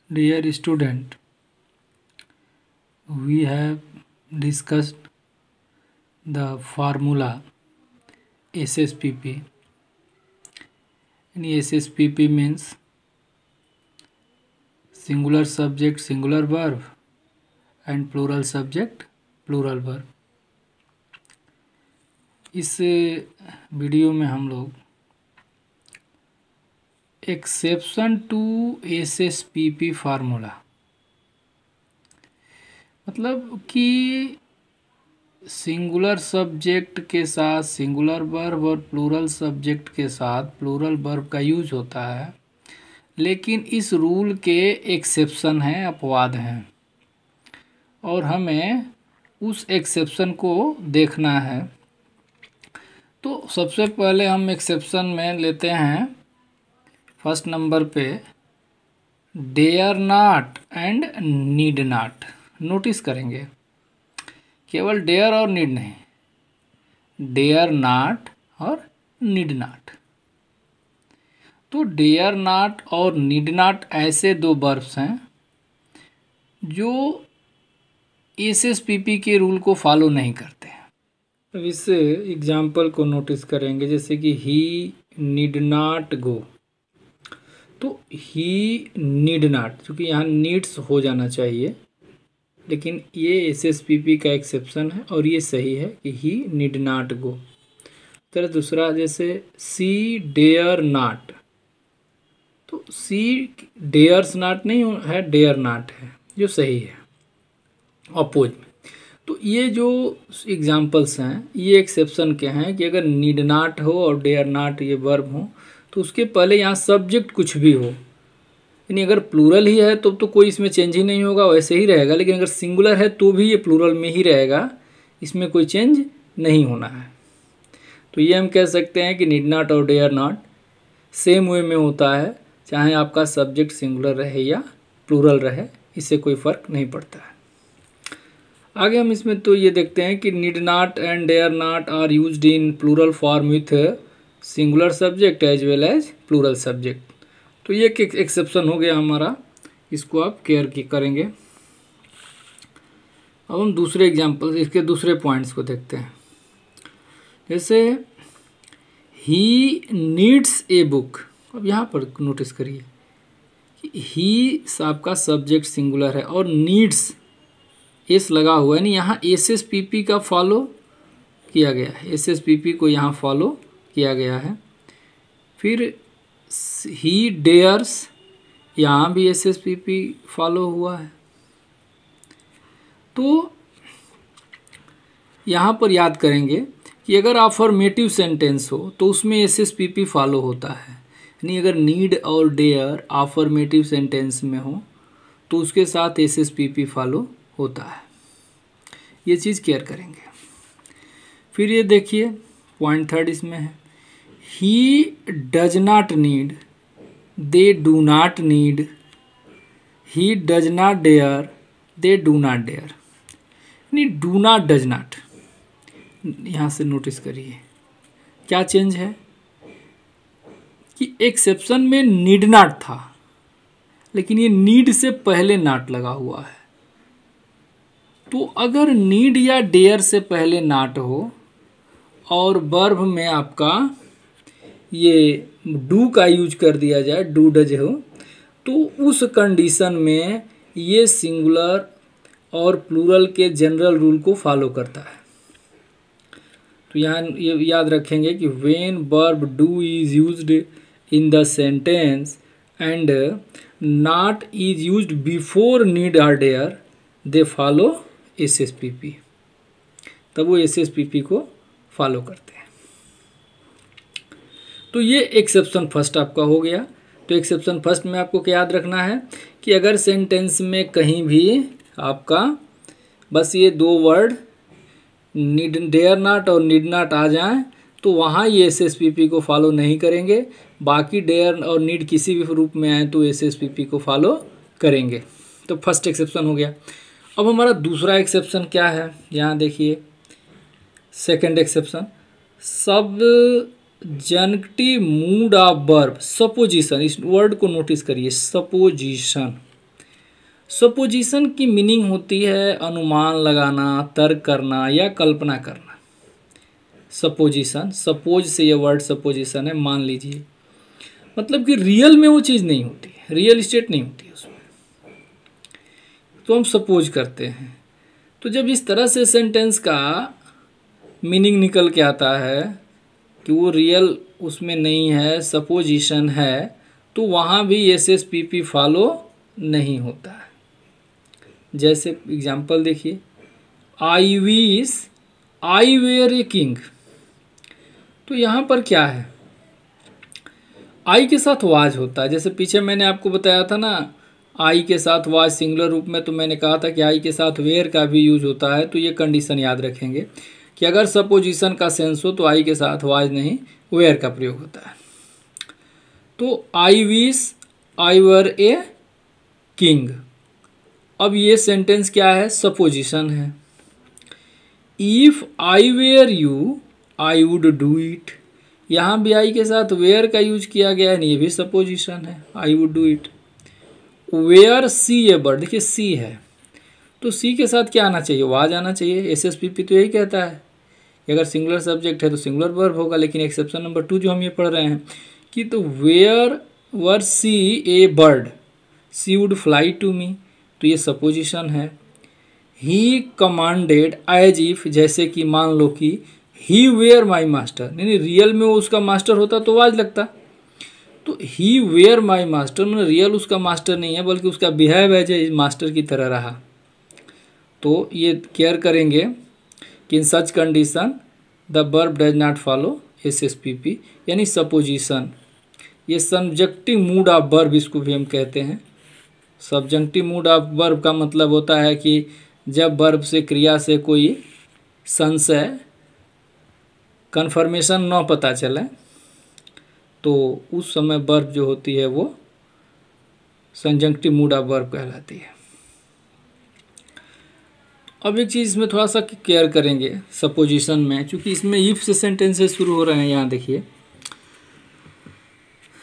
Dear student, we have discussed the formula SSPP. And SSPP means singular subject singular verb and plural subject plural verb. इस video में हम लोग exception to SSPP formula, मतलब कि singular subject के साथ singular verb और plural subject के साथ प्लूरल वर्ब का यूज होता है, लेकिन इस रूल के एक्सेप्शन हैं, अपवाद हैं, और हमें उस एक्सेप्शन को देखना है। तो सबसे पहले हम एक्सेप्शन में लेते हैं फर्स्ट नंबर पे dare not and need not. Notice करेंगे केवल डेयर और नीड नहीं, डेयर नॉट और नीड नॉट। तो डेयर नॉट और नीड नॉट ऐसे दो वर्ब्स हैं जो SSPP के रूल को फॉलो नहीं करते हैं। अब इस एग्जाम्पल को नोटिस करेंगे, जैसे कि ही नीड नॉट गो। तो ही नीड नॉट, क्योंकि यहाँ नीड्स हो जाना चाहिए, लेकिन ये SSPP का एक्सेप्शन है और ये सही है कि ही नीड नॉट गो। तरह दूसरा, जैसे सी डेयर नॉट, तो सी डेयर्स नॉट नहीं है, डेयर नॉट है, जो सही है अपोज में। तो ये जो एग्जाम्पल्स हैं ये एक्सेप्शन के हैं कि अगर नीड नॉट हो और डेयर नॉट ये वर्ब हो तो उसके पहले यहाँ सब्जेक्ट कुछ भी हो, यानी अगर प्लूरल ही है तो कोई इसमें चेंज ही नहीं होगा, वैसे ही रहेगा। लेकिन अगर सिंगुलर है तो भी ये प्लूरल में ही रहेगा, इसमें कोई चेंज नहीं होना है। तो ये हम कह सकते हैं कि नीड नॉट और डेयर नॉट सेम वे में होता है, चाहे आपका सब्जेक्ट सिंगुलर रहे या प्लूरल रहे, इससे कोई फ़र्क नहीं पड़ता है। आगे हम इसमें तो ये देखते हैं कि need not and dare not are used in plural form with singular subject as well as plural subject. तो ये एक एक्सेप्शन हो गया हमारा, इसको आप केयर की करेंगे। अब हम दूसरे एग्जाम्पल, इसके दूसरे पॉइंट्स को देखते हैं। जैसे ही नीड्स ए बुक। अब यहाँ पर नोटिस करिए कि ही आपका सब्जेक्ट सिंगुलर है और नीड्स एस लगा हुआ है, नहीं यहाँ SSPP का फॉलो किया गया है, SSPP को यहाँ फॉलो किया गया है। फिर ही डेयर्स, यहाँ भी SSPP फॉलो हुआ है। तो यहाँ पर याद करेंगे कि अगर अफर्मेटिव सेंटेंस हो तो उसमें SSPP फॉलो होता है, यानी अगर नीड और डेयर अफर्मेटिव सेंटेंस में हो तो उसके साथ SSPP फॉलो होता है। ये चीज़ केयर करेंगे। फिर ये देखिए पॉइंट थर्ड इसमें है, he does not need, they do not need, he does not dare, they do not dare. यानी डू नॉट डज नॉट, यहाँ से नोटिस करिए क्या चेंज है कि एक्सेप्शन में नीड नॉट था, लेकिन ये नीड से पहले नॉट लगा हुआ है। तो अगर नीड या डेयर से पहले नॉट हो और वर्ब में आपका ये डू का यूज कर दिया जाए, डू डज हो, तो उस कंडीशन में ये सिंगुलर और प्लूरल के जनरल रूल को फॉलो करता है। तो यहाँ ये याद रखेंगे कि when verb do is used in the sentence and not is used before need और डेयर, दे फॉलो SSPP, तब वो SSPP को फॉलो करते हैं। तो ये एक्सेप्शन फर्स्ट आपका हो गया। तो एक्सेप्शन फर्स्ट में आपको क्या याद रखना है कि अगर सेंटेंस में कहीं भी आपका बस ये दो वर्ड नीड डेयर नॉट और नीड नॉट आ जाएं तो वहाँ ये SSPP को फॉलो नहीं करेंगे, बाकी डेयर और नीड किसी भी रूप में आए तो SSPP को फॉलो करेंगे। तो फर्स्ट एक्सेप्शन हो गया। अब हमारा दूसरा एक्सेप्शन क्या है, यहाँ देखिए second exception, subjective mood off verb supposition. इस वर्ड को नोटिस करिए, सपोजिशन। सपोजिशन की मीनिंग होती है अनुमान लगाना, तर्क करना या कल्पना करना। सपोजिशन, सपोज से ये वर्ड सपोजिशन है, मान लीजिए, मतलब कि रियल में वो चीज़ नहीं होती, रियल स्टेट नहीं होती उसमें, तो हम सपोज करते हैं। तो जब इस तरह से सेंटेंस का मीनिंग निकल के आता है कि वो रियल उसमें नहीं है, सपोजिशन है, तो वहाँ भी एसएसपीपी फॉलो नहीं होता है। जैसे एग्जाम्पल देखिए, I wish I were a king. तो यहाँ पर क्या है, आई के साथ वाज होता है। जैसे पीछे मैंने आपको बताया था ना, आई के साथ वाज सिंगुलर रूप में, तो मैंने कहा था कि आई के साथ वेयर का भी यूज होता है। तो ये कंडीशन याद रखेंगे कि अगर सपोजिशन का सेंस हो तो आई के साथ वाज नहीं, वेयर का प्रयोग होता है। तो आई wish I were a king, अब ये सेंटेंस क्या है, सपोजिशन है। If I were you I would do it, यहाँ भी आई के साथ वेयर का यूज किया गया है, ये भी सपोजिशन है, I would do it. Were she a bird, देखिए सी है, तो सी के साथ क्या आना चाहिए, वाज आना चाहिए। एसएसपीपी तो यही कहता है कि अगर सिंगुलर सब्जेक्ट है तो सिंगुलर वर्ब होगा। लेकिन एक्सेप्शन नंबर 2 जो हम ये पढ़ रहे हैं कि तो were were she a bird she would fly to me, तो ये सपोजिशन है। ही कमांडेड एज इफ, जैसे कि मान लो कि ही वेयर माई मास्टर, नहीं रियल में वो उसका मास्टर होता तो वाज लगता। तो ही वेयर माई मास्टर मैंने रियल उसका मास्टर नहीं है, बल्कि उसका बिहेव एज ए मास्टर की तरह रहा। तो ये केयर करेंगे कि in such condition the verb does not follow SSPP, यानी सपोजिशन। ये सब्जेक्टिव मूड ऑफ वर्ब इसको भी हम कहते हैं। सब्जेक्टिव मूड ऑफ वर्ब का मतलब होता है कि जब वर्ब से, क्रिया से कोई संशय, कन्फर्मेशन न पता चले, तो उस समय वर्ब जो होती है वो कंजंक्टिव मूड ऑफ वर्ब कहलाती है। अब एक चीज़ इसमें थोड़ा सा केयर करेंगे सपोजिशन में, क्योंकि इसमें इफ से सेंटेंसेस शुरू हो रहे हैं। यहाँ देखिए,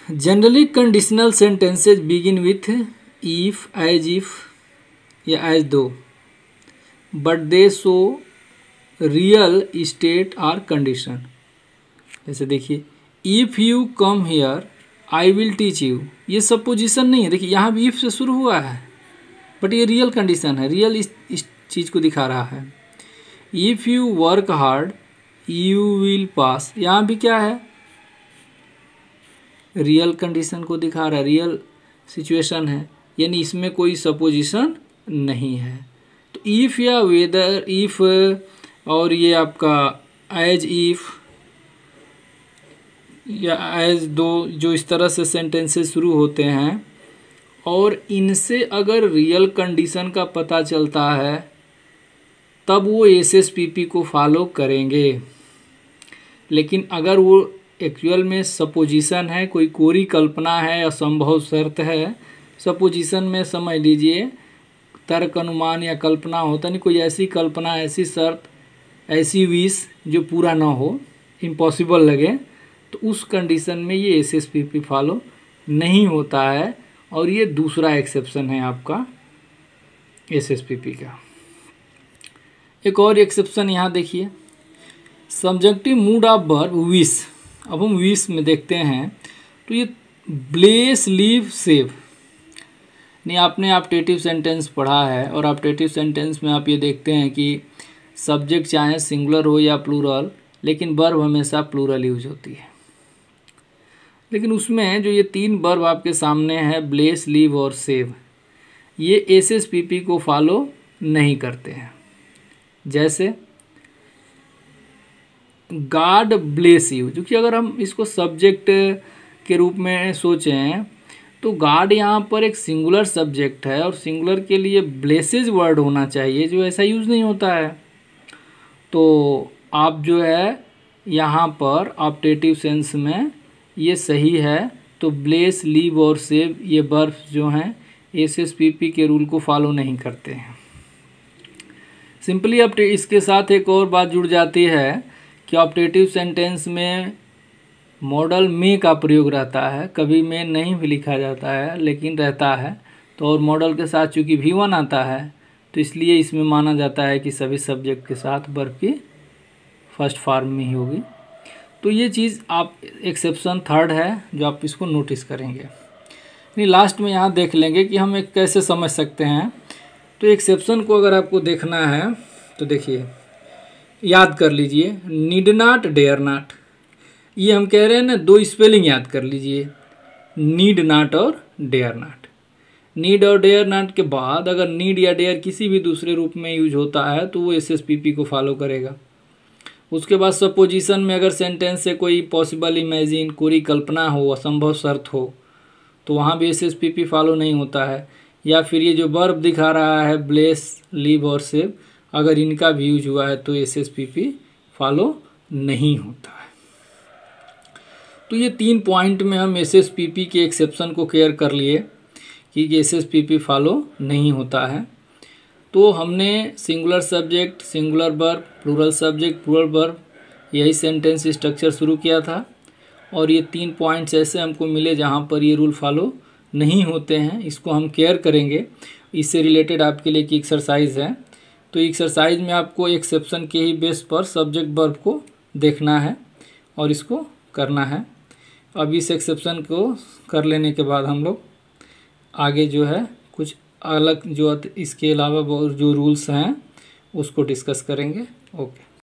generally conditional sentences begin with if, as if या as though, but they show real state और कंडीशन। जैसे देखिए, if you come here I will teach you, ये सपोजिशन नहीं है। देखिए यहाँ भी इफ से शुरू हुआ है, बट ये रियल कंडीशन है, रियल इस चीज़ को दिखा रहा है। If you work hard you will pass, यहाँ भी क्या है, रियल कंडीशन को दिखा रहा है, रियल सिचुएशन है, यानी इसमें कोई सपोजिशन नहीं है। तो इफ़ या वेदर, इफ़ और ये आपका एज इफ या एज दो, जो इस तरह से सेंटेंसेस शुरू होते हैं और इनसे अगर रियल कंडीशन का पता चलता है तब वो एसएसपीपी को फॉलो करेंगे। लेकिन अगर वो एक्चुअल में सपोजिशन है, कोई कोरी कल्पना है, असंभव शर्त है, सपोजिशन में समझ लीजिए तर्क, अनुमान या कल्पना होता नहीं, कोई ऐसी कल्पना, ऐसी शर्त, ऐसी विश जो पूरा ना हो, इम्पॉसिबल लगे, तो उस कंडीशन में ये एसएसपीपी फॉलो नहीं होता है। और ये दूसरा एक्सेप्शन है आपका एसएसपीपी का। एक और एक्सेप्शन यहाँ देखिए, subjective mood off verb wish. अब हम विश में देखते हैं तो ये ब्लेस, लीव, सेव, नहीं आपने ऑप्टेटिव सेंटेंस पढ़ा है, और ऑप्टेटिव सेंटेंस में आप ये देखते हैं कि सब्जेक्ट चाहे सिंगुलर हो या प्लूरल, लेकिन वर्ब हमेशा प्लूरल यूज होती है। लेकिन उसमें जो ये 3 वर्ब आपके सामने है, ब्लेस, लीव और सेव, ये एसएसपीपी को फॉलो नहीं करते हैं। जैसे गॉड ब्लेस यू, क्योंकि अगर हम इसको सब्जेक्ट के रूप में सोचें तो गॉड यहाँ पर एक सिंगुलर सब्जेक्ट है, और सिंगुलर के लिए ब्लेसेज वर्ड होना चाहिए, जो ऐसा यूज़ नहीं होता है। तो आप जो है यहाँ पर ऑप्टेटिव सेंस में ये सही है, तो ब्लेस, लीव और सेव ये वर्ब्स जो हैं एसएसपीपी के रूल को फॉलो नहीं करते हैं। सिंपली अब इसके साथ एक और बात जुड़ जाती है कि ऑप्टेटिव सेंटेंस में मॉडल में का प्रयोग रहता है, कभी में नहीं भी लिखा जाता है लेकिन रहता है। तो और मॉडल के साथ चूँकि V1 आता है तो इसलिए इसमें माना जाता है कि सभी सब्जेक्ट के साथ वर्ब की फर्स्ट फॉर्म में ही होगी। तो ये चीज़ आप एक्सेप्शन थर्ड है जो आप इसको नोटिस करेंगे। नहीं, लास्ट में यहाँ देख लेंगे कि हम एक कैसे समझ सकते हैं। तो एक्सेप्शन को अगर आपको देखना है तो देखिए, याद कर लीजिए, नीड नॉट, डेयर नॉट, ये हम कह रहे हैं ना, दो स्पेलिंग याद कर लीजिए, नीड नॉट और डेयर नॉट। नीड और डेयर नॉट के बाद अगर नीड या डेयर किसी भी दूसरे रूप में यूज होता है तो वो एसएसपीपी को फॉलो करेगा। उसके बाद सपोजिशन में अगर सेंटेंस से कोई पॉसिबल, इमेजिन, कोई कल्पना हो, असंभव शर्त हो, तो वहाँ भी एसएसपीपी फॉलो नहीं होता है। या फिर ये जो वर्ब दिखा रहा है ब्लेस, लीव और सेव, अगर इनका भी यूज हुआ है तो एसएसपीपी फॉलो नहीं होता है। तो ये 3 पॉइंट में हम एसएसपीपी के एक्सेप्शन को क्लियर कर लिए कि एसएसपीपी फॉलो नहीं होता है। तो हमने singular subject, singular verb, plural subject, plural verb, यही सेंटेंस स्ट्रक्चर शुरू किया था। और ये 3 पॉइंट्स ऐसे हमको मिले जहाँ पर ये रूल फॉलो नहीं होते हैं, इसको हम केयर करेंगे। इससे रिलेटेड आपके लिए एक एक्सरसाइज है। तो एक्सरसाइज में आपको एक्सेप्शन के ही बेस पर सब्जेक्ट वर्ब को देखना है और इसको करना है। अब इस एक्सेप्शन को कर लेने के बाद हम लोग आगे जो है कुछ अलग जो इसके अलावा जो रूल्स हैं उसको डिस्कस करेंगे। ओके।